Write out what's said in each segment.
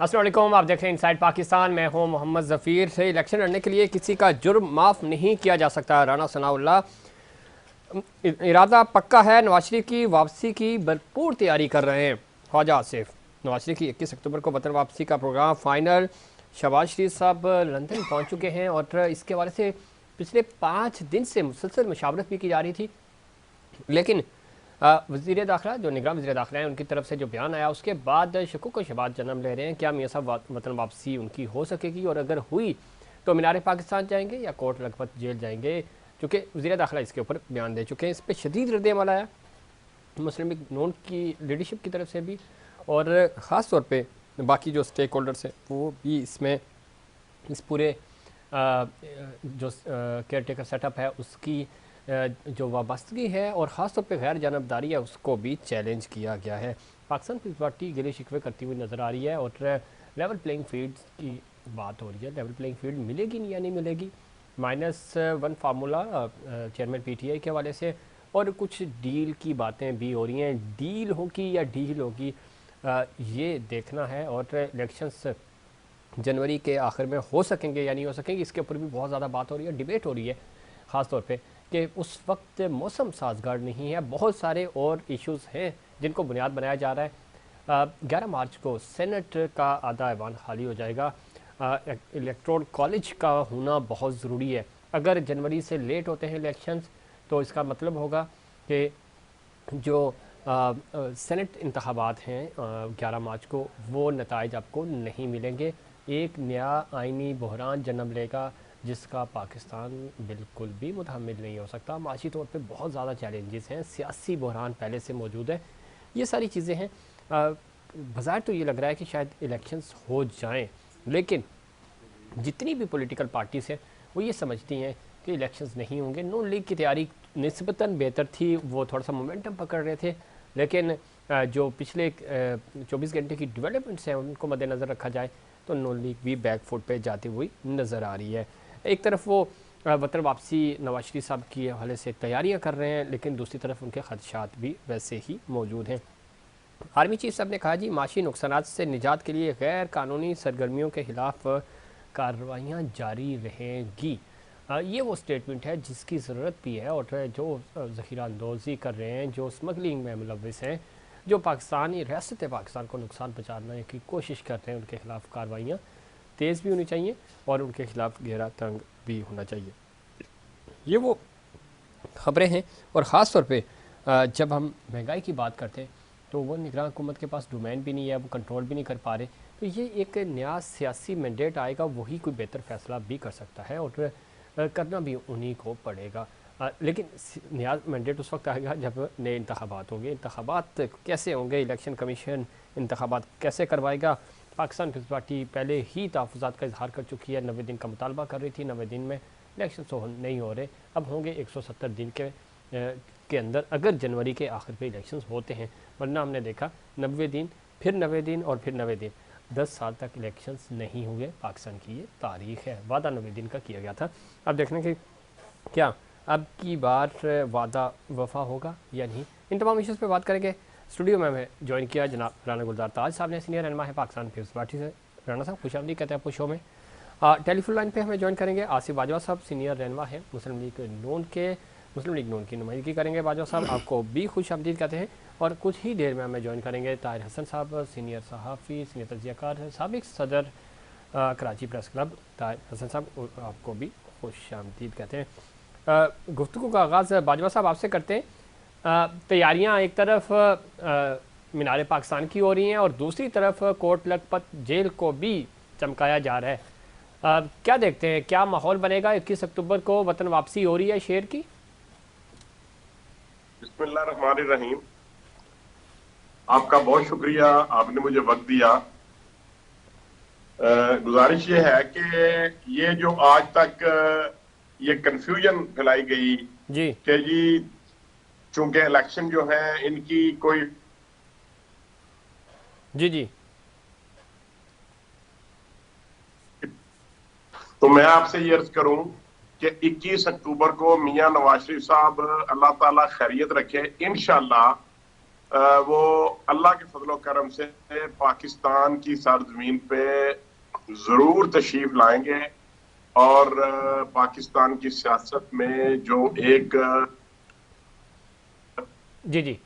अस्सलाम वालेकुम, आप देख रहे हैं इनसाइड पाकिस्तान। मैं हूं मोहम्मद ज़फ़ीर। से इलेक्शन लड़ने के लिए किसी का जुर्म माफ़ नहीं किया जा सकता। राना सनाउल्लाह इरादा पक्का है, नवाज शरीफ की वापसी की भरपूर तैयारी कर रहे हैं। ख्वाजा आसिफ, नवाज शरीफ की 21 अक्टूबर को वतन वापसी का प्रोग्राम फाइनल। शहबाज शरीफ साहब लंदन पहुँच चुके हैं और इसके हवाले से पिछले 5 दिन से मुसलसल मशावरत भी की जा रही थी, लेकिन वज़ीर दाखिला जो निगरान वज़ीर दाखिला हैं उनकी तरफ से जो बयान आया उसके बाद शकूक व शबात जन्म ले रहे हैं। क्या मियाँ साहब वतन वापसी उनकी हो सकेगी, और अगर हुई तो मीनार पाकिस्तान जाएंगे या कोट लखपत जेल जाएंगे, चूँकि वज़ीर दाखिला इसके ऊपर बयान दे चुके हैं। इस पर शदीद रद्द-ए-अमल आया मुस्लिम लीग नून की लीडरशिप की तरफ से भी, और ख़ास तौर पर बाकी जो स्टेक होल्डर्स हैं वो भी इसमें इस पूरे जो केयर टेकर सेटअप है उसकी जो वाबस्तगी है और ख़ास तौर पे गैर जानबदारी है उसको भी चैलेंज किया गया है। पाकिस्तान पीपल्स पार्टी गिले शिकवे करती हुई नज़र आ रही है और लेवल प्लेइंग फील्ड की बात हो रही है। लेवल प्लेइंग फील्ड मिलेगी या नहीं मिलेगी, -1 फार्मूला चेयरमैन PTI के हवाले से, और कुछ डील की बातें भी हो रही हैं। डील होगी या डील होगी ये देखना है, और इलेक्शंस जनवरी के आखिर में हो सकेंगे या नहीं हो सकेंगे इसके ऊपर भी बहुत ज़्यादा बात हो रही है, डिबेट हो रही है। ख़ास तौर पे कि उस वक्त मौसम साजगार नहीं है, बहुत सारे और इश्यूज़ हैं जिनको बुनियाद बनाया जा रहा है। 11 मार्च को सेनेट का आधा ऐवान खाली हो जाएगा। इलेक्टोरल कॉलेज का होना बहुत ज़रूरी है। अगर जनवरी से लेट होते हैं इलेक्शंस तो इसका मतलब होगा कि जो सेनेट इंतखाबात हैं 11 मार्च को, वो नताइज आपको नहीं मिलेंगे। एक नया आइनी बहरान जन्म लेगा जिसका पाकिस्तान बिल्कुल भी मुतहम्मिल नहीं हो सकता। माशी तौर पे बहुत ज़्यादा चैलेंजेस हैं, सियासी बहरान पहले से मौजूद है, ये सारी चीज़ें हैं। बाज़ार तो ये लग रहा है कि शायद इलेक्शंस हो जाएं, लेकिन जितनी भी पॉलिटिकल पार्टीज़ हैं वो ये समझती हैं कि इलेक्शंस नहीं होंगे। नून लीग की तैयारी निस्बतन बेहतर थी, वो थोड़ा सा मोमेंटम पकड़ रहे थे, लेकिन जो पिछले 24 घंटे की डेवलपमेंट्स हैं उनको मद्देनज़र रखा जाए तो नून लीग भी बैक फुट पे जाती हुई नज़र आ रही है। एक तरफ वो वतन वापसी नवाज शरीफ साहब के हवाले से तैयारियां कर रहे हैं, लेकिन दूसरी तरफ उनके खदशात भी वैसे ही मौजूद हैं। आर्मी चीफ साहब ने कहा जी माशी नुकसानात से निजात के लिए गैर कानूनी सरगर्मियों के खिलाफ कार्रवाइयाँ जारी रहेंगी। ये वो स्टेटमेंट है जिसकी ज़रूरत भी है, और जो ज़ख़ीरा अंदोज़ी कर रहे हैं, जो स्मगलिंग में मुलव्वस हैं, जो पाकिस्तानी रियासत पाकिस्तान को नुकसान पहुँचाने की कोशिश कर रहे हैं, उनके खिलाफ कार्रवाइयाँ तेज़ भी होनी चाहिए और उनके खिलाफ गहरा तंग भी होना चाहिए। ये वो ख़बरें हैं, और ख़ास तौर पे जब हम महंगाई की बात करते हैं तो वो निगरान हुकूमत के पास डोमेन भी नहीं है, वो कंट्रोल भी नहीं कर पा रहे, तो ये एक नया सियासी मैंडेट आएगा, वही कोई बेहतर फ़ैसला भी कर सकता है और करना भी उन्हीं को पड़ेगा। लेकिन नया मैंडेट उस वक्त आएगा जब नए इंतखाबात होंगे। इंतखाबात कैसे होंगे, इलेक्शन कमीशन इंतखाबात कैसे करवाएगा? पाकिस्तान पीपल्स पार्टी पहले ही तहफ़्फ़ुज़ात का इजहार कर चुकी है, 90 दिन का मुतालबा कर रही थी, 90 दिन में इलेक्शन तो नहीं हो रहे, अब होंगे 170 दिन के अंदर, अगर जनवरी के आखिर पे इलेक्शन होते हैं। वरना हमने देखा 90 दिन, फिर 90 दिन और फिर 90 दिन, 10 साल तक इलेक्शंस नहीं हुए। पाकिस्तान की ये तारीख़ है। वादा 90 दिन का किया गया था। अब देखने की क्या अब की बार वादा वफा होगा या नहीं, इन तमाम इश्यूज़ पे बात करेंगे। स्टूडियो में हमें ज्वाइन किया जनाब राना गुलजार ताज साहब ने, सीनियर रहनुमा है पाकिस्तान पीपल्स पार्टी से। राना साहब खुशामदीद कहते हैं आपको शो में। टेलीफोन लाइन पे हमें ज्वाइन करेंगे आसिफ बाजवा साहब, सीनियर रहनुमा है मुस्लिम लीग नून की नुमाइंदगी करेंगे। बाजवा साहब आपको भी खुशामदीद कहते हैं। और कुछ ही देर में हमें ज्वाइन करेंगे ताहिर हसन साहब, सीनियर सहाफ़ी, सीनियर तजियाकार, साबिक सदर कराची प्रेस क्लब। ताहिर हसन साहब आपको भी खुशामदीद कहते हैं। गुफ्तगू का आगाज़ बाजवा साहब आपसे करते हैं। तैयारियां एक तरफ मीनार पाकिस्तान की हो रही हैं और दूसरी तरफ कोट लखपत जेल को भी चमकाया जा रहा है। क्या देखते हैं, क्या माहौल बनेगा? 21 अक्टूबर को वतन वापसी हो रही है शेर की। बिस्मिल्लाहिर्रहमानिर्रहीम। आपका बहुत शुक्रिया, आपने मुझे वक्त दिया। गुजारिश ये है कि ये जो आज तक ये कंफ्यूजन फैलाई गई जी कि जी चूंकि इलेक्शन जो है इनकी कोई जी तो मैं आपसे ये अर्ज करूं कि 21 अक्टूबर को मियां नवाज शरीफ साहब अल्लाह ताला खैरियत रखे, इंशाअल्लाह वो अल्लाह के फजलो करम से पाकिस्तान की सरजमीन पे जरूर तशरीफ लाएंगे और पाकिस्तान की सियासत में जो एक जी जी।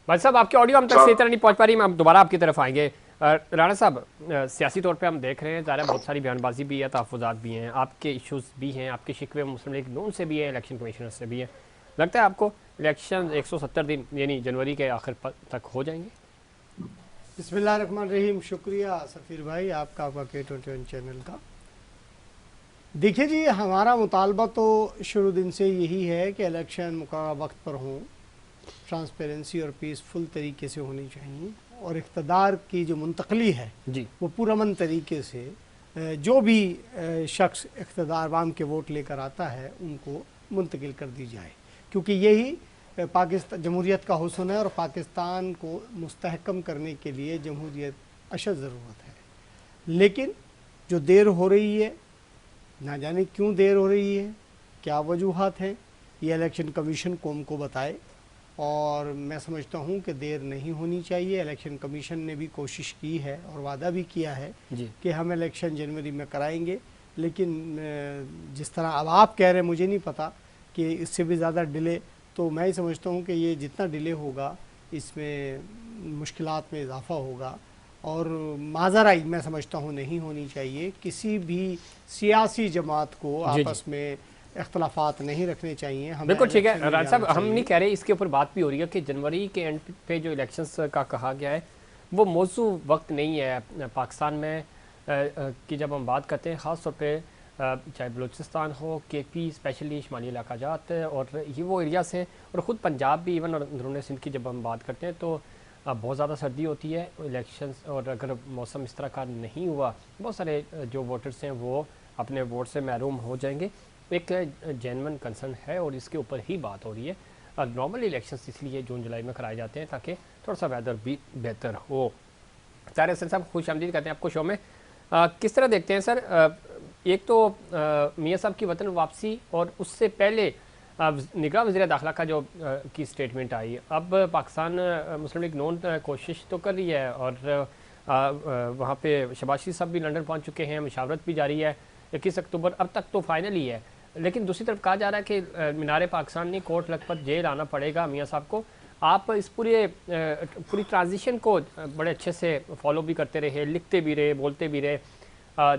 भाई साहब, आपकी ऑडियो हम तक सही सब तरह नहीं पहुंच पा रही, हम दोबारा आपकी तरफ आएंगे। राणा साहब, सियासी तौर पे हम देख रहे हैं ज़ाहिर है बहुत सारी बयानबाजी भी है, तहफ़्फ़ुज़ात भी हैं, आपके इश्यूज़ भी हैं, आपके शिकवे मुस्लिम लीग नून से भी हैं, इलेक्शन कमीशनर से भी हैं। लगता है आपको इलेक्शन 170 दिन यानी जनवरी के आखिर तक हो जाएंगे? बिस्मिल्लाहिर्रहमानिर्रहीम। शुक्रिया सफ़ीर भाई आपका K21 चैनल का। देखिए जी, हमारा मुतालबा तो शुरू दिन से यही है कि इलेक्शन मुकर्रर वक्त पर हों, ट्रांसपेरेंसी और पीसफुल तरीके से होनी चाहिए, और इक़्तिदार की जो मुंतकली है जी। वो पुरअमन तरीके से जो भी शख्स इक़्तिदार वाम के वोट लेकर आता है उनको मुंतकिल कर दी जाए, क्योंकि यही पाकिस्तान जमहूरियत का हुस्न है, और पाकिस्तान को मुस्तहकम करने के लिए जमहूरियत अशद ज़रूरत है। लेकिन जो देर हो रही है, ना जाने क्यों देर हो रही है, क्या वजूहात हैं, ये इलेक्शन कमीशन कौम को बताए। और मैं समझता हूँ कि देर नहीं होनी चाहिए। इलेक्शन कमीशन ने भी कोशिश की है और वादा भी किया है कि हम इलेक्शन जनवरी में कराएंगे, लेकिन जिस तरह अब आप कह रहे हैं मुझे नहीं पता कि इससे भी ज़्यादा डिले, तो मैं ही समझता हूँ कि ये जितना डिले होगा इसमें मुश्किलात में इजाफ़ा होगा, और माजराई मैं समझता हूँ नहीं होनी चाहिए। किसी भी सियासी जमात को आपस में इख्तलाफात नहीं रखने चाहिए। बिल्कुल ठीक है राज साहब, हम नहीं कह रहे, इसके ऊपर बात भी हो रही है कि जनवरी के एंड पे जो इलेक्शंस का कहा गया है वो मौजू वक्त नहीं है पाकिस्तान में कि जब हम बात करते हैं, ख़ास तौर पे चाहे बलूचिस्तान हो, KP स्पेशली शुमाली इलाका जात और ये वो एरियाज हैं, और ख़ुद पंजाब भी इवन, और अंदरूनी सिंध की जब हम बात करते हैं तो बहुत ज़्यादा सर्दी होती है इलेक्शंस, और अगर मौसम इस तरह का नहीं हुआ बहुत सारे जो वोटर्स हैं वो अपने वोट से महरूम हो जाएंगे। एक जेन्युइन कंसर्न है और इसके ऊपर ही बात हो रही है। नॉर्मल इलेक्शंस इसलिए जून जुलाई में कराए जाते हैं ताकि थोड़ा सा वेदर भी बेहतर हो। तारिक हसन साहब, खुश आमदीद कहते हैं आपको शो में। किस तरह देखते हैं सर, एक तो मियाँ साहब की वतन वापसी, और उससे पहले निगरान वज़ीर दाखिला का जो की स्टेटमेंट आई, अब पाकिस्तान मुस्लिम लीग नून कोशिश तो कर रही है, और वहाँ पे शहबाज शरीफ साहब भी लंदन पहुँच चुके हैं, मशावरत भी जारी है, 21 अक्टूबर अब तक तो फाइनल ही है। लेकिन दूसरी तरफ कहा जा रहा है कि मीनार पाकिस्तान नहीं, कोट लखपत जेल आना पड़ेगा मियाँ साहब को। आप इस पूरी ट्रांजिशन को बड़े अच्छे से फॉलो भी करते रहे, लिखते भी रहे, बोलते भी रहे,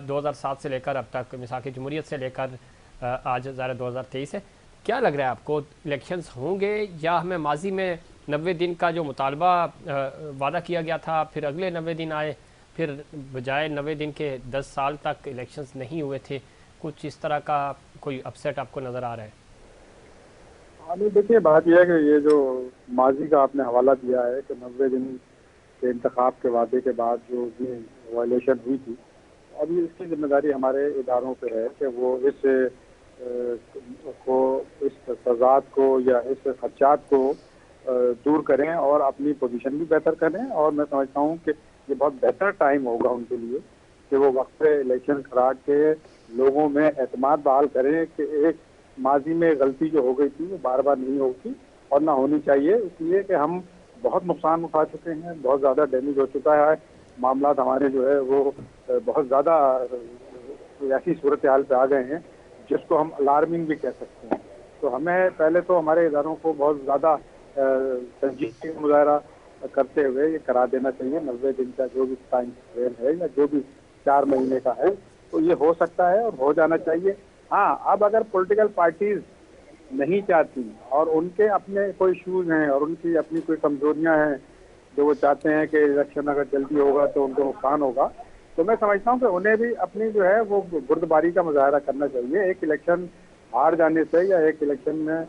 2007 से लेकर अब तक, मिसाक जमहूरियत से लेकर आज ज़ाहिर 2023 है। क्या लग रहा है आपको, इलेक्शंस होंगे या हमें माजी में 90 दिन का जो मुतालबा वादा किया गया था, फिर अगले 90 दिन आए, फिर बजाय 90 दिन के 10 साल तक इलेक्शंस नहीं हुए थे, कुछ इस तरह का कोई अपसेट आपको नज़र आ रहा है? हाँ, नहीं देखिए, बात यह है कि ये जो माजी का आपने हवाला दिया है कि 90 दिन के इंतखाब के वादे के बाद जो भी वायलेशन हुई थी, अभी इसकी जिम्मेदारी हमारे इदारों पे है कि वो इस तजाद को या इस खदशात को दूर करें और अपनी पोजीशन भी बेहतर करें। और मैं समझता हूँ कि ये बहुत बेहतर टाइम होगा उनके लिए कि वो वक्त पे इलेक्शन करा के लोगों में एतमाद बहाल करें कि एक माजी में गलती जो हो गई थी वो बार बार नहीं होगी और ना होनी चाहिए। इसलिए कि हम बहुत नुकसान उठा चुके हैं, बहुत ज़्यादा डैमेज हो चुका है, मामला हमारे जो है वो बहुत ज़्यादा ऐसी सूरत हाल पे आ गए हैं जिसको हम अलार्मिंग भी कह सकते हैं। तो हमें पहले तो हमारे इदारों को बहुत ज़्यादा संजीदगी मुजाहरा करते हुए ये करा देना चाहिए। 90 दिन का जो भी टाइम फ्रेम है या जो भी 4 महीने का है, तो ये हो सकता है और हो जाना चाहिए। हाँ, अब अगर पॉलिटिकल पार्टीज नहीं चाहती और उनके अपने कोई इशूज हैं और उनकी अपनी कोई कमजोरियां हैं जो वो चाहते हैं कि इलेक्शन अगर जल्दी होगा तो उनको नुकसान होगा, तो मैं समझता हूँ कि उन्हें भी अपनी जो है वो बुर्दबारी का मुजाहरा करना चाहिए। एक इलेक्शन हार जाने से या एक इलेक्शन में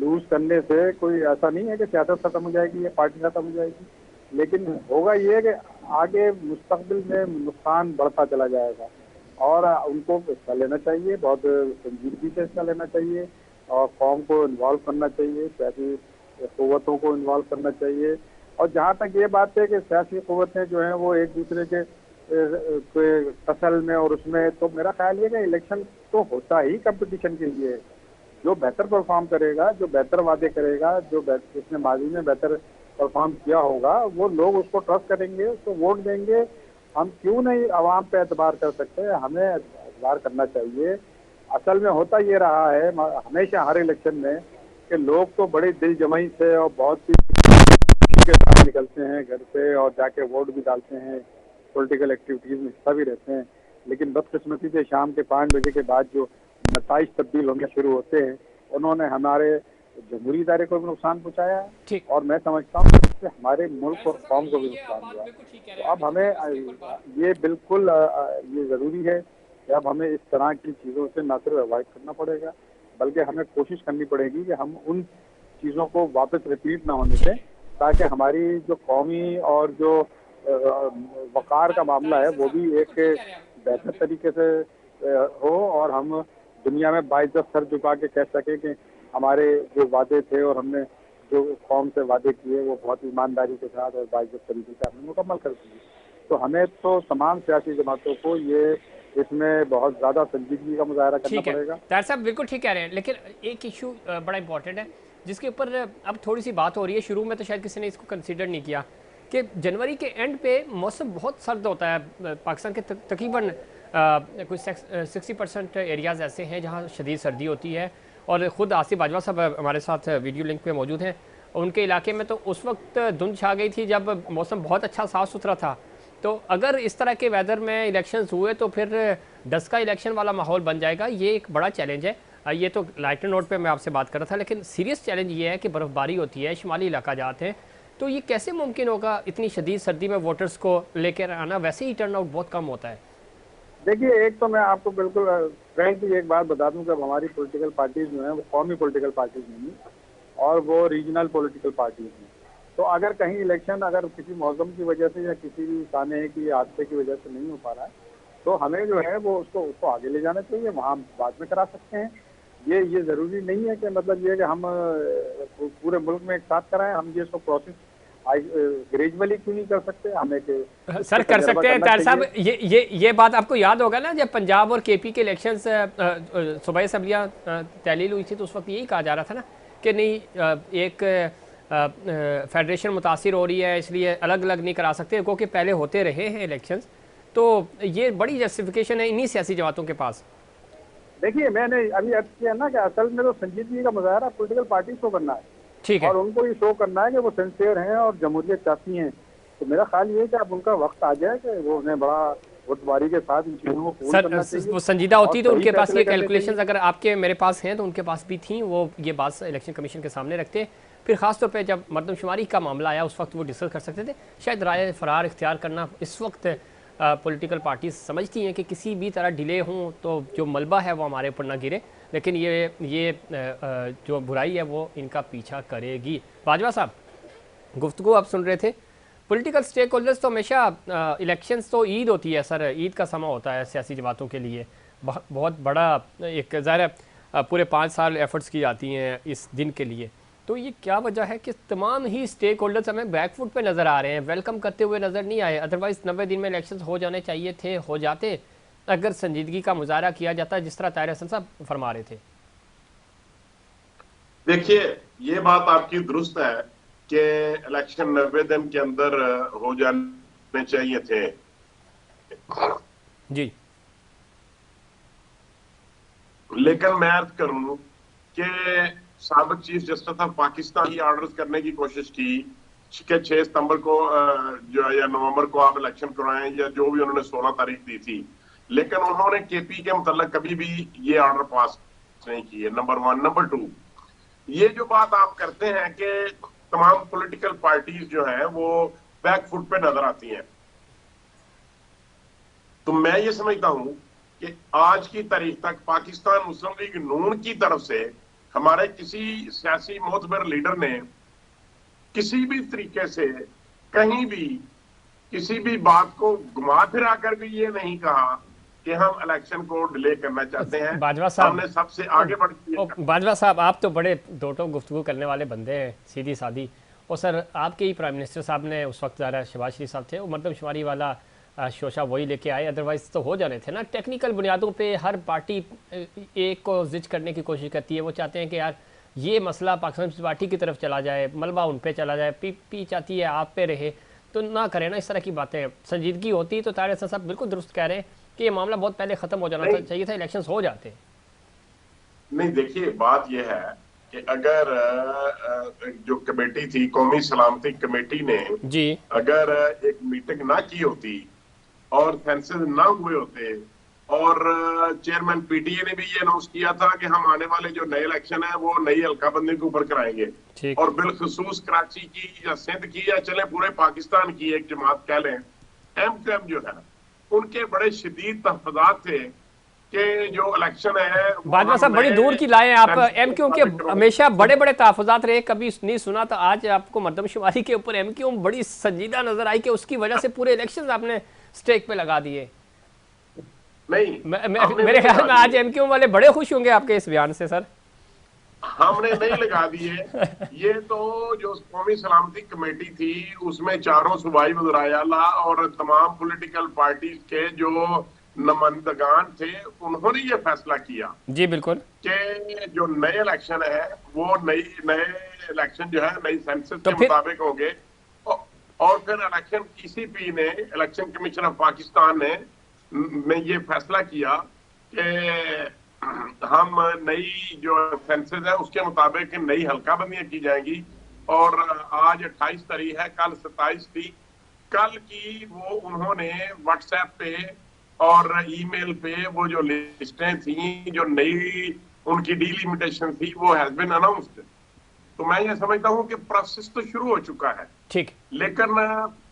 लूज करने से कोई ऐसा नहीं है कि सियासत खत्म हो जाएगी या पार्टी खत्म हो जाएगी, लेकिन होगा ये कि आगे मुस्तकबिल में नुकसान बढ़ता चला जाएगा और उनको हिस्सा लेना चाहिए, बहुत संजीदगी से हिस्सा लेना चाहिए और कौम को इन्वॉल्व करना चाहिए, सियासी क़ुव्वतों को इन्वॉल्व करना चाहिए। और जहाँ तक ये बात है कि सियासी क़ुव्वतें जो हैं वो एक दूसरे के फसल में और उसमें, तो मेरा ख्याल ये कि इलेक्शन तो होता ही कंपटीशन के लिए। जो बेहतर परफॉर्म करेगा, जो बेहतर वादे करेगा, जो जिसने माजी में बेहतर परफॉर्म किया होगा वो लोग उसको ट्रस्ट करेंगे, उसको वोट देंगे। हम क्यों नहीं आवाम पे एतबार कर सकते हैं? हमें एतबार करना चाहिए। असल में होता ये रहा है हमेशा हर इलेक्शन में कि लोग तो बड़े दिल जमाई से और बहुत ही खुशी के साथ निकलते हैं घर से और जाके वोट भी डालते हैं, पॉलिटिकल एक्टिविटीज में हिस्सा भी रहते हैं, लेकिन बदकिस्मती से शाम के 5 बजे के बाद जो नताइज तब्दील होने शुरू होते हैं उन्होंने हमारे जमहूरी इदारे को भी नुकसान पहुंचाया है ठीक। और मैं समझता हूँ कि इससे हमारे मुल्क और कौम को भी नुकसान हुआ है। तो अब हमें ये बिल्कुल ये ज़रूरी है कि अब हमें इस तरह की चीज़ों से न सिर्फ अवॉइड करना पड़ेगा बल्कि हमें कोशिश करनी पड़ेगी कि हम उन चीज़ों को वापस रिपीट ना होने दें, ताकि हमारी जो कौमी और जो वक़ार का मामला है वो भी एक बेहतर तरीके से हो और हम दुनिया में बाइज्जत सर झुका के कह सकें कि हमारे जो वादे थे और हमने जो कौम से वादे किए वो बहुत ईमानदारी के साथ और बाइज्जत तरीके से हमने मुकम्मल कर दिए। तो हमें तो तमाम सियासी जमातों को ये इसमें बहुत ज़्यादा संजीदगी का मुजाहरा करना पड़ेगा। तार साहब बिल्कुल ठीक कह रहे हैं, लेकिन एक इशू बड़ा इंपॉर्टेंट है जिसके ऊपर अब थोड़ी सी बात हो रही है। शुरू में तो शायद किसी ने इसको कंसीडर नहीं किया कि जनवरी के एंड पे मौसम बहुत सर्द होता है। पाकिस्तान के तकरीबन कुछ 60% एरियाज़ ऐसे हैं जहाँ शदीद सर्दी होती है, और ख़ुद आसिफ बाजवा साहब हमारे साथ वीडियो लिंक पे मौजूद हैं। उनके इलाके में तो उस वक्त धुंध छा गई थी जब मौसम बहुत अच्छा साफ़ सुथरा था। तो अगर इस तरह के वेदर में इलेक्शंस हुए तो फिर 10 का इलेक्शन वाला माहौल बन जाएगा। ये एक बड़ा चैलेंज है। ये तो लाइटर नोट पे मैं आपसे बात कर रहा था, लेकिन सीरियस चैलेंज ये है कि बर्फ़बारी होती है, शुमाली इलाका जाते हैं, तो ये कैसे मुमकिन होगा इतनी शदीद सर्दी में वोटर्स को लेकर आना? वैसे ही टर्न आउट बहुत कम होता है। देखिए, एक तो मैं आपको बिल्कुल फ्रैंकली एक बात बता दूं कि हमारी पॉलिटिकल पार्टीज जो हैं वो कौमी पॉलिटिकल पार्टीज नहीं और वो रीजनल पॉलिटिकल पार्टीज हैं। तो अगर कहीं इलेक्शन अगर किसी मौसम की वजह से या किसी भी साने की हादसे की वजह से नहीं हो पा रहा है तो हमें जो है वो उसको आगे ले जाना चाहिए, वहाँ बाद में करा सकते हैं। ये ज़रूरी नहीं है कि मतलब ये कि हम पूरे मुल्क में एक साथ कराएं। हम ये इसको प्रोसेस ग्रेजुअली क्यों नहीं कर सकते? हमें के सर कर सकते हैं तार साहब। ये बात आपको याद होगा ना, जब पंजाब और केपी के इलेक्शंस सूबाई असम्बलियाँ तहलील हुई थी तो उस वक्त यही कहा जा रहा था ना कि नहीं, एक फेडरेशन मुतासिर हो रही है इसलिए अलग अलग नहीं करा सकते, क्योंकि पहले होते रहे हैं इलेक्शंस। तो ये बड़ी जस्टिफिकेशन है इन्हीं सियासी जमातों के पास। देखिए, मैंने अभी अर्ज किया ना कि असल में तो संजीदगी का मुजाहरा पॉलिटिकल पार्टी को करना है, ठीक है, और उनको ये शो करना है कि वो सिंसियर हैं और जमहूरियत चाहती हैं। तो मेरा ख्याल ये है कि अब उनका वक्त आ गया कि वो उन्हें बड़ा बुतबारी के साथ इन चीज़ों को पूर्ण करना चाहिए। वो संजीदा होती तो और उनके सही पास ये फैसले करने कैलकुलेशंस अगर आपके मेरे पास हैं तो उनके पास भी थी, वो ये बात इलेक्शन कमीशन के सामने रखते। फिर ख़ासतौर पे जब मरदमशुमारी का मामला आया उस वक्त वो डिस्कस कर सकते थे। शायद राय फरार इख्तियार करना इस वक्त पॉलिटिकल पार्टीज समझती हैं कि किसी भी तरह डिले हों तो जो मलबा है वो हमारे ऊपर ना गिरे, लेकिन ये जो बुराई है वो इनका पीछा करेगी। बाजवा साहब, गुफ्तगू आप सुन रहे थे। पॉलिटिकल स्टेक होल्डर्स तो हमेशा इलेक्शंस तो ईद होती है सर, ईद का समय होता है सियासी जमातों के लिए, बहुत बड़ा एक ज़ाहिर पूरे 5 साल एफर्ट्स की जाती हैं इस दिन के लिए। तो ये क्या वजह है कि तमाम ही स्टेक होल्डर्स हमें बैकफुट पे नज़र आ रहे हैं, वेलकम करते हुए नज़र नहीं आए? अदरवाइज़ 90 दिन में इलेक्शन हो जाने चाहिए थे, हो जाते अगर संजीदगी का मुजाहरा किया जाता जिस तरह ताहिर हसन साहब फरमा रहे थे। देखिए, ये बात आपकी दुरुस्त है कि इलेक्शन 90 दिन के अंदर हो जाने चाहिए थे जी, लेकिन मैं अर्ज करूं कि साबिक chief justice of Pakistan he orders करने की कोशिश की कि 6 सितंबर को जो या नवंबर को आप इलेक्शन कराएं या जो भी उन्होंने 16 तारीख दी थी, लेकिन उन्होंने केपी के मुतल्लिक कभी भी ये ऑर्डर पास नहीं किए। नंबर 1। नंबर 2, ये जो बात आप करते हैं कि तमाम पॉलिटिकल पार्टीज जो हैं वो बैक फुट पे नजर आती हैं, तो मैं ये समझता हूं कि आज की तारीख तक पाकिस्तान मुस्लिम लीग नून की तरफ से हमारे किसी सियासी मोतबर लीडर ने किसी भी तरीके से कहीं भी किसी भी बात को घुमा फिरा कर भी ये नहीं कहा कि हम इलेक्शन को डिले करना चाहते हैं। बाजवा साहब, हमने सबसे आगे बढ़ के बाजवा साहब आप तो बड़े दो टोक गुफ्तगू करने वाले बंदे हैं, सीधी सादी। और सर आपके ही प्राइम मिनिस्टर साहब ने उस वक्त ज़रा शहबाज शरीफ साहब थे, वो मरदमशुमारी वाला शोशा वही लेके आए, अदरवाइज तो हो जाने थे ना। टेक्निकल बुनियादों पे हर पार्टी एक को जिज करने की कोशिश करती है, वो चाहते हैं कि यार ये मसला पाकिस्तान पीपल्स पार्टी की तरफ चला जाए, मलबा उन पे चला जाए, पी चाहती है आप पे रहे, तो ना करें ना इस तरह की बातें। संजीदगी होती तो तारिक हसन साहब बिल्कुल दुरुस्त कह रहे हैं कि ये मामला बहुत पहले ख़त्म हो जाना चाहिए था, इलेक्शंस हो जाते। नहीं, देखिए बात यह है कि अगर जो कमेटी थी, कौमी सलामती कमेटी ने जी अगर एक मीटिंग ना की होती और सेंसस ना हुए होते, और चेयरमैन पीटीए ने भी ये अनाउंस किया था कि हम आने वाले जो नए इलेक्शन है वो नई हल्काबंदी के ऊपर कराएंगे, ठीक। और बिलखसूस कराची की या सिंध की या चले पूरे पाकिस्तान की एक जमात कह लें, एमक्यूएम जो है, उनके बड़े शदीद तहफ़्फ़ुज़ात थे कि जो इलेक्शन है बाजवा साहब बड़ी दूर की लाए आप। एमक्यू के हमेशा बड़े बड़े तहफ़्फ़ुज़ात रहे, कभी नहीं सुना था। आज आपको मरदमशुमारी के ऊपर एमक्यू बड़ी संजीदा नजर आई कि उसकी वजह से पूरे इलेक्शन आपने स्टेक पे लगा दिए। नहीं, मेरे ख्याल में आज एमक्यू वाले बड़े खुश होंगे आपके इस बयान से सर। हमने नहीं लगा दिए। ये तो जो कौमी सलामती कमेटी थी उसमें चारों सूबाई वज़राए आला और तमाम पॉलिटिकल पार्टीज के जो नुमाइंदगान थे, उन्होंने ये फैसला किया जी बिल्कुल कि जो नए इलेक्शन है वो नए इलेक्शन जो है नई सेंसस तो के फिर मुताबिक होंगे। और फिर इलेक्शन पीसीपी ने, इलेक्शन कमीशन ऑफ पाकिस्तान ने ये फैसला किया कि हम नई जो सेंसस है उसके मुताबिक नई हल्काबंदियां की जाएंगी। और आज 28 तारीख है, कल 27 थी। कल की वो उन्होंने व्हाट्सएप पे और ईमेल पे वो जो लिस्टें थी, जो नई उनकी डीलिमिटेशन थी, वो हैज बीन अनाउंस्ड। तो मैं ये समझता हूँ कि प्रोसेस तो शुरू हो चुका है, ठीक। लेकिन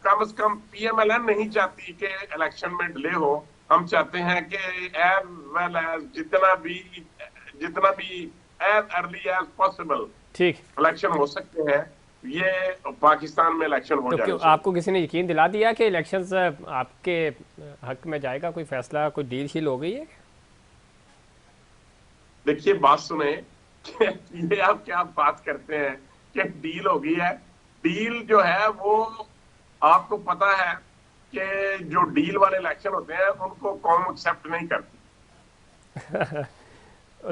कम से कम पीएमएलएन नहीं चाहती कि इलेक्शन में डिले हो। हम चाहते हैं कि एज वेल एज जितना भी एज अर्ली एज पॉसिबल ठीक इलेक्शन हो सकते हैं, ये पाकिस्तान में इलेक्शन हो तो जाए। क्यों आपको किसी ने यकीन दिला दिया कि इलेक्शंस आपके हक में जाएगा? कोई फैसला, कोई डील शील हो गई है? देखिए बात सुने कि ये आप क्या बात करते हैं कि डील हो गई है। डील जो है वो आपको पता है कि जो डील वाले इलेक्शन होते हैं उनको कौम एक्सेप्ट नहीं करती।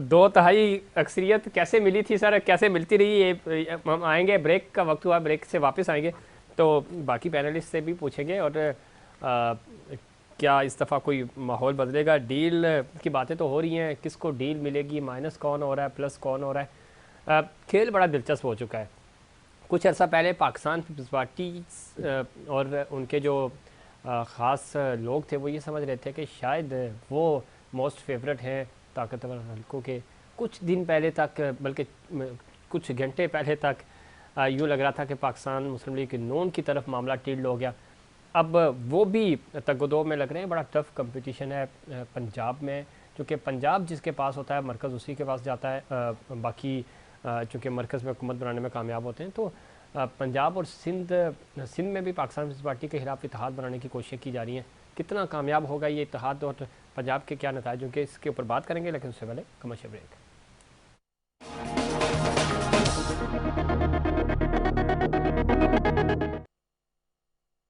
2/3 अक्सरियत कैसे मिली थी सर, कैसे मिलती रही? ये हम आएंगे, ब्रेक का वक्त हुआ, ब्रेक से वापस आएंगे तो बाकी पैनलिस्ट से भी पूछेंगे। और क्या इस दफ़ा कोई माहौल बदलेगा? डील की बातें तो हो रही हैं, किसको डील मिलेगी, माइनस कौन हो रहा है, प्लस कौन हो रहा है? खेल बड़ा दिलचस्प हो चुका है। कुछ अर्सा पहले पाकिस्तान पीपल्स पार्टी और उनके जो ख़ास लोग थे वो ये समझ रहे थे कि शायद वो मोस्ट फेवरेट हैं ताकतवर हल्कों के। कुछ दिन पहले तक, बल्कि कुछ घंटे पहले तक यूँ लग रहा था कि पाकिस्तान मुस्लिम लीग नून की तरफ मामला टिल्ड हो गया। अब वो भी तगदो में लग रहे हैं। बड़ा टफ कंपटीशन है पंजाब में, क्योंकि पंजाब जिसके पास होता है मरकज़ उसी के पास जाता है। बाकी चूँकि मरकज़ में हुकूमत बनाने में कामयाब होते हैं, तो पंजाब और सिंध में भी पाकिस्तान पीपल्स पार्टी के खिलाफ इत्तेहाद बनाने की कोशिशें की जा रही हैं। कितना कामयाब होगा ये इत्तेहाद और पंजाब के क्या नतीजे होंगे, इसके ऊपर बात करेंगे, लेकिन उससे पहले कमर्शियल ब्रेक।